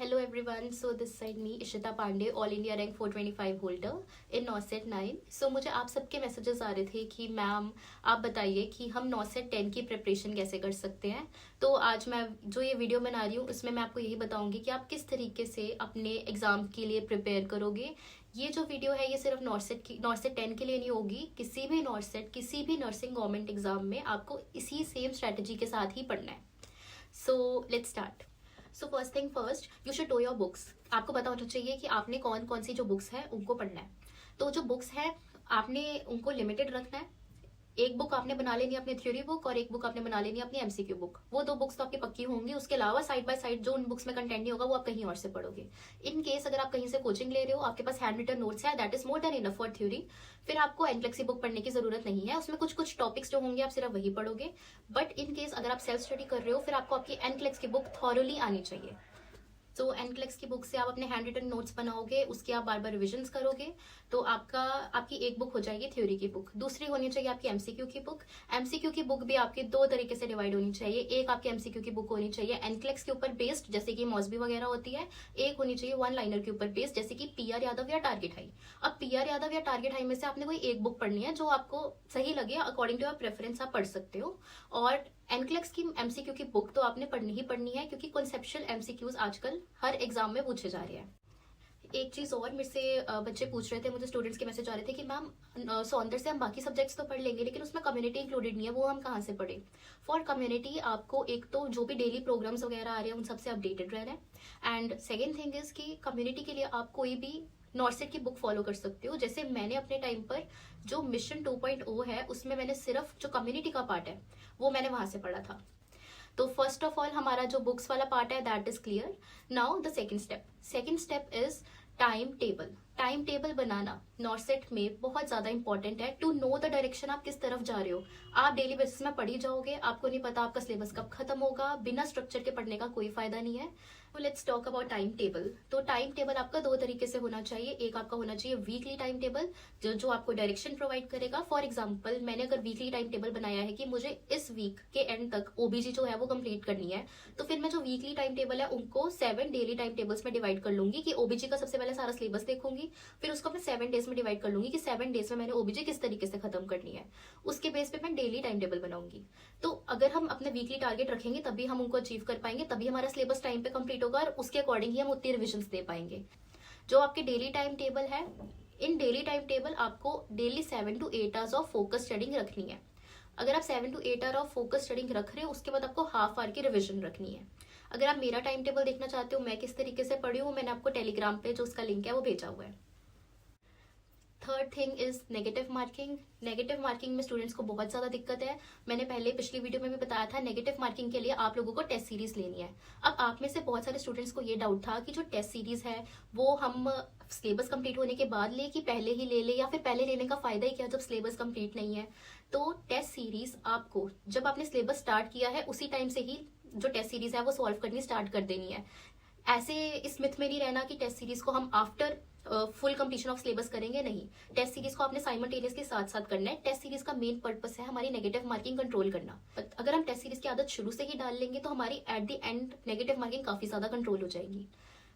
Hello everyone, so this side me Ishita Pandey, All India Rank 425 holder in नॉसेट 9। सो मुझे आप सबके messages आ रहे थे कि मैम आप बताइए कि हम नॉसेट 10 की प्रिपरेशन कैसे कर सकते हैं। तो आज मैं जो ये वीडियो बना रही हूँ उसमें मैं आपको यही बताऊंगी कि आप किस तरीके से अपने एग्जाम के लिए प्रिपेयर करोगे। ये जो वीडियो है ये सिर्फ नॉर्सेट 10 के लिए नहीं होगी, किसी भी नॉर्सेट किसी भी नर्सिंग गवर्नमेंट एग्जाम में आपको इसी सेम स्ट्रेटजी के साथ ही पढ़ना है। So let's start. So first thing first, you should know your books. आपको पता होना चाहिए कि आपने कौन कौन सी जो बुक्स है उनको पढ़ना है। तो जो बुक्स है आपने उनको लिमिटेड रखना है। एक बुक आपने बना लेनी है अपनी थ्योरी बुक और एक बुक आपने बना लेनी है अपनी एमसीक्यू बुक। वो दो बुक्स तो आपकी पक्की होंगी। उसके अलावा साइड बाय साइड जो उन बुक्स में कंटेंट नहीं होगा वो आप कहीं और से पढ़ोगे। इन केस अगर आप कहीं से कोचिंग ले रहे हो, आपके पास हैंड रिटन नोट्स है, that is more than enough for theory. फिर आपको एनक्लेक्सी बुक पढ़ने की जरूरत नहीं है। उसमें कुछ कुछ टॉपिक्स जो होंगे आप सिर्फ वही पढ़ोगे। बट इन केस अगर आप सेल्फ स्टडी कर रहे हो फिर आपको आपकी एनक्लेक्स की बुक थॉरोली आनी चाहिए। तो एनक्लेक्स की बुक से आप अपने हैंड रिटन नोट्स बनाओगे, उसके आप बार बार रिविजन करोगे। तो आपकी एक बुक हो जाएगी थ्योरी की बुक। दूसरी होनी चाहिए आपकी एमसीक्यू की बुक। एमसीक्यू की बुक भी आपकी दो तरीके से डिवाइड होनी चाहिए। एक आपकी एमसीक्यू की बुक होनी चाहिए एनक्लेक्स के ऊपर बेस्ड, जैसे कि मॉसबी वगैरह होती है। एक होनी चाहिए वन लाइनर के ऊपर बेस्ड, जैसे कि पीआर यादव या टारगेट हाई। अब पीआर यादव या टारगेट हाई में से आपने कोई एक बुक पढ़नी है जो आपको सही लगे, अकॉर्डिंग टू योर प्रेफरेंस आप पढ़ सकते हो। और एनक्लेक्स की एमसीक्यू की बुक तो आपने पढ़नी ही पढ़नी है, क्योंकि कॉन्सेप्चुअल एमसीक्यूज आजकल हर एग्जाम में पूछे जा रहे हैं। एक चीज और मेरे से बच्चे पूछ रहे थे, मुझे स्टूडेंट्स के मैसेज आ रहे थे कि मैम सौंदर्य से हम बाकी सब्जेक्ट्स तो पढ़ लेंगे लेकिन उसमें कम्युनिटी इंक्लूडेड नहीं है, वो हम कहाँ से पढ़े। फॉर कम्युनिटी आपको एक तो जो भी डेली प्रोग्राम्स वगैरह आ रहे हैं उन सबसे अपडेटेड रहना है। एंड सेकेंड थिंग इज कि कम्युनिटी के लिए आप कोई भी नॉर्सेट की बुक फॉलो कर सकते हो। जैसे मैंने अपने टाइम पर जो मिशन 2.0 है उसमें मैंने सिर्फ जो कम्युनिटी का पार्ट है वो मैंने वहां से पढ़ा था। तो फर्स्ट ऑफ ऑल हमारा जो बुक्स वाला पार्ट है that is clear. Now the second step is time table. Time table बनाना नॉर्सेट में बहुत ज्यादा इंपॉर्टेंट है टू नो द डायरेक्शन आप किस तरफ जा रहे हो। आप डेली बेसिस में पढ़ी जाओगे, आपको नहीं पता आपका सिलेबस कब खत्म होगा। बिना स्ट्रक्चर के पढ़ने का कोई फायदा नहीं है। Let's talk about time table. तो टाइम टेबल आपका दो तरीके से होना चाहिए। एक आपका होना चाहिए वीकली टाइम टेबल जो आपको डायरेक्शन प्रोवाइड करेगा। फॉर एग्जाम्पल मैंने अगर वीकली टाइम टेबल बनाया है कि मुझे इस वीक के एंड तक ओबीजी जो है वो कंप्लीट करनी है, तो फिर मैं जो वीकली टाइम टेबल है उनको 7 डेली टाइम टेबल्स में डिवाइड कर लूंगी कि ओबीजी का सबसे पहले सारा सिलेबस देखूंगी, फिर उसको मैं 7 डेज में डिवाइड कर लूंगी कि 7 डेज में मैंने ओबीजी किस तरीके से खत्म करनी है। उसके बेस पे मैं डेली टाइम टेबल बनाऊंगी। तो अगर हम अपने वीकली टारगेट रखेंगे तभी हम उनको अचीव कर पाएंगे, तभी हमारा सिलेबस टाइम पे कंप्लीट होगा और उसके अकॉर्डिंग ही हम उतनी रिविजन दे पाएंगे। जो आपके डेली टाइम टेबल है, इन डेली टाइम टेबल आपको daily 7 to 8 hours of focus studying रखनी है। अगर आप 7 to 8 hour of focus studying रख रहे हो उसके बाद आपको हाफ आवर की रिविजन रखनी है। अगर आप मेरा टाइम टेबल देखना चाहते हो मैं किस तरीके से पढ़ी हूँ, मैंने आपको टेलीग्राम पे जो उसका लिंक है वो भेजा हुआ है। Third thing is negative marking. Negative marking में स्टूडेंट्स को बहुत ज्यादा दिक्कत है। मैंने पहले पिछली वीडियो में भी बताया था, नेगेटिव मार्किंग के लिए आप लोगों को टेस्ट सीरीज लेनी है। अब आप में से बहुत सारे स्टूडेंट्स को ये डाउट था कि जो टेस्ट सीरीज है वो हम सिलेबस कंप्लीट होने के बाद ले कि पहले ही ले ले, या फिर पहले लेने का फायदा ही क्या जब सिलेबस कंप्लीट नहीं है। तो टेस्ट सीरीज आपको जब आपने सिलेबस स्टार्ट किया है उसी टाइम से ही जो टेस्ट सीरीज है वो सॉल्व करनी स्टार्ट कर देनी है। ऐसे इस मिथ में नहीं रहना कि टेस्ट सीरीज को हम after full completion of syllabus करेंगे, नहीं। टेस्ट सीरीज को आपने साइमल्टेनियसली साथ साथ करना है। टेस्ट सीरीज का मेन पर्पस है हमारी नेगेटिव मार्किंग कंट्रोल करना। अगर हम टेस्ट सीरीज की आदत शुरू से ही डाल लेंगे तो हमारी at the end negative marking काफी ज्यादा कंट्रोल हो जाएगी।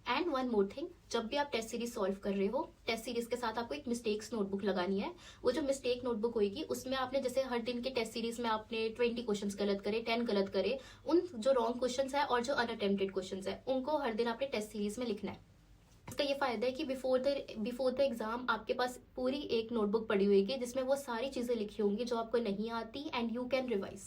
एंड वन मोर थिंग, जब भी आप टेस्ट सीरीज सॉल्व कर रहे हो टेस्ट सीरीज के साथ आपको एक मिस्टेक्स नोटबुक लगानी है। वो जो मिस्टेक नोटबुक होगी उसमें आपने जैसे हर दिन के टेस्ट सीरीज में आपने 20 क्वेश्चन गलत करे, 10 गलत करे, उन जो रॉन्ग क्वेश्चन है और जो अनअटेम्प्टेड क्वेश्चन है उनको हर दिन आपने टेस्ट सीरीज में लिखना है। इसका ये फायदा है कि बिफोर द एग्जाम आपके पास पूरी एक नोटबुक पड़ी होगी जिसमें वो सारी चीजें लिखी होंगी जो आपको नहीं आती and you can revise.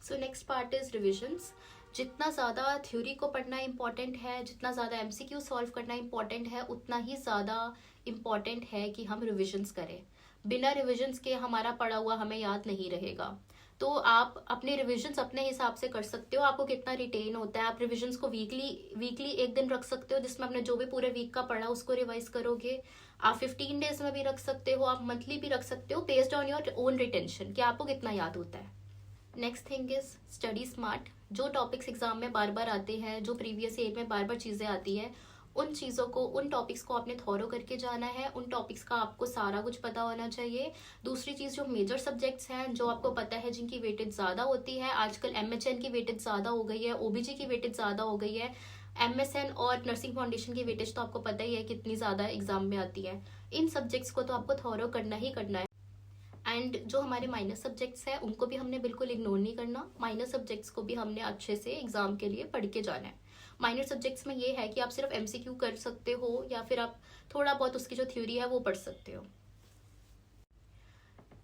So next part is revisions. जितना ज्यादा थ्योरी को पढ़ना इंपॉर्टेंट है, जितना ज्यादा एमसीक्यू सॉल्व करना इंपॉर्टेंट है, उतना ही ज्यादा इंपॉर्टेंट है कि हम रिविजन्स करें। बिना रिविजन्स के हमारा पढ़ा हुआ हमें याद नहीं रहेगा। तो आप अपने रिविजन्स अपने हिसाब से कर सकते हो, आपको कितना रिटेन होता है। आप रिविजन्स को वीकली एक दिन रख सकते हो जिसमें आपने जो भी पूरे वीक का पढ़ा उसको रिवाइज करोगे। आप 15 डेज में भी रख सकते हो, आप मंथली भी रख सकते हो, based on your own retention कि आपको कितना याद होता है। Next thing is study smart. जो टॉपिक्स एग्जाम में बार बार आते हैं, जो प्रीवियस ईयर में बार बार चीजें आती है, उन चीजों को, उन टॉपिक्स को आपने थॉरो करके जाना है। उन टॉपिक्स का आपको सारा कुछ पता होना चाहिए। दूसरी चीज, जो मेजर सब्जेक्ट्स हैं जो आपको पता है जिनकी वेटेज ज्यादा होती है, आजकल एमएचएन की वेटेज ज्यादा हो गई है, ओबीजी की वेटेज ज्यादा हो गई है, MSN और नर्सिंग फाउंडेशन की वेटेज तो आपको पता ही है कितनी ज़्यादा एग्जाम में आती है। इन सब्जेक्ट्स को तो आपको थॉरो करना ही करना है। एंड जो हमारे माइनर सब्जेक्ट्स हैं उनको भी हमने बिल्कुल इग्नोर नहीं करना। माइनर सब्जेक्ट्स को भी हमने अच्छे से एग्जाम के लिए पढ़ के जाना है। माइनर सब्जेक्ट्स में ये है कि आप सिर्फ MCQ कर सकते हो या फिर आप थोड़ा बहुत उसकी जो थ्योरी है वो पढ़ सकते हो।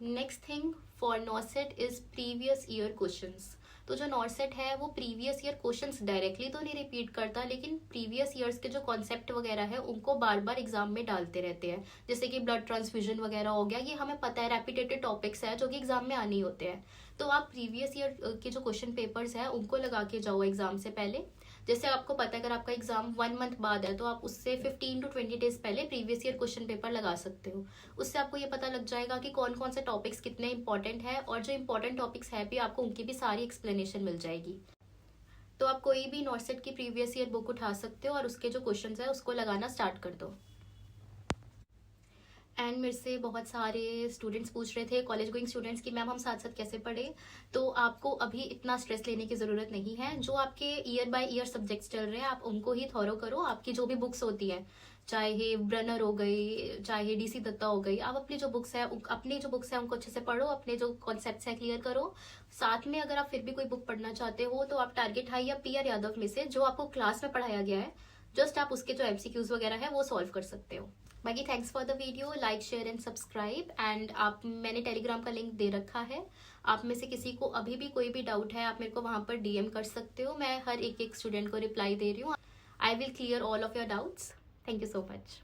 Next thing for NORCET is previous year questions. तो जो नॉसेट है वो प्रीवियस ईयर क्वेश्चंस डायरेक्टली तो नहीं रिपीट करता, लेकिन प्रीवियस ईयर्स के जो कॉन्सेप्ट वगैरह है उनको बार बार एग्जाम में डालते रहते हैं। जैसे कि ब्लड ट्रांसफ्यूजन वगैरह हो गया, ये हमें पता है रेपिटेटेड टॉपिक्स है जो कि एग्जाम में आने ही होते हैं। तो आप प्रीवियस ईयर के जो क्वेश्चन पेपर्स है उनको लगा के जाओ एग्जाम से पहले। जैसे आपको पता है अगर आपका एग्जाम 1 मंथ बाद है तो आप उससे 15 to 20 डेज पहले प्रीवियस ईयर क्वेश्चन पेपर लगा सकते हो। उससे आपको ये पता लग जाएगा कि कौन कौन से टॉपिक्स कितने इंपॉर्टेंट है, और जो इंपॉर्टेंट टॉपिक्स है भी आपको उनकी भी सारी एक्सप्लेनेशन मिल जाएगी। तो आप कोई भी नॉर्सेट की प्रीवियस ईयर बुक उठा सकते हो और उसके जो क्वेश्चन है उसको लगाना स्टार्ट कर दो। एंड मेरे से बहुत सारे स्टूडेंट्स पूछ रहे थे, कॉलेज गोइंग स्टूडेंट्स, कि मैम हम साथ साथ कैसे पढ़े। तो आपको अभी इतना स्ट्रेस लेने की ज़रूरत नहीं है। जो आपके ईयर बाय ईयर सब्जेक्ट्स चल रहे हैं आप उनको ही थॉरो करो। आपकी जो भी बुक्स होती है, चाहे ब्रनर हो गई, चाहे DC दत्ता हो गई, आप अपनी जो बुक्स है उनको अच्छे से पढ़ो, अपने जो कॉन्सेप्ट्स है क्लियर करो। साथ में अगर आप फिर भी कोई बुक पढ़ना चाहते हो तो आप टारगेट हाई या PR यादव में से जो आपको क्लास में पढ़ाया गया है जस्ट आप उसके जो MCQs वगैरह है वो सॉल्व कर सकते हो। बाकी thanks for the video, like share and subscribe. And मैंने टेलीग्राम का लिंक दे रखा है, आप में से किसी को अभी भी कोई भी डाउट है आप मेरे को वहां पर DM कर सकते हो। मैं हर एक स्टूडेंट को रिप्लाई दे रही हूँ। I will clear all of your doubts. Thank you so much.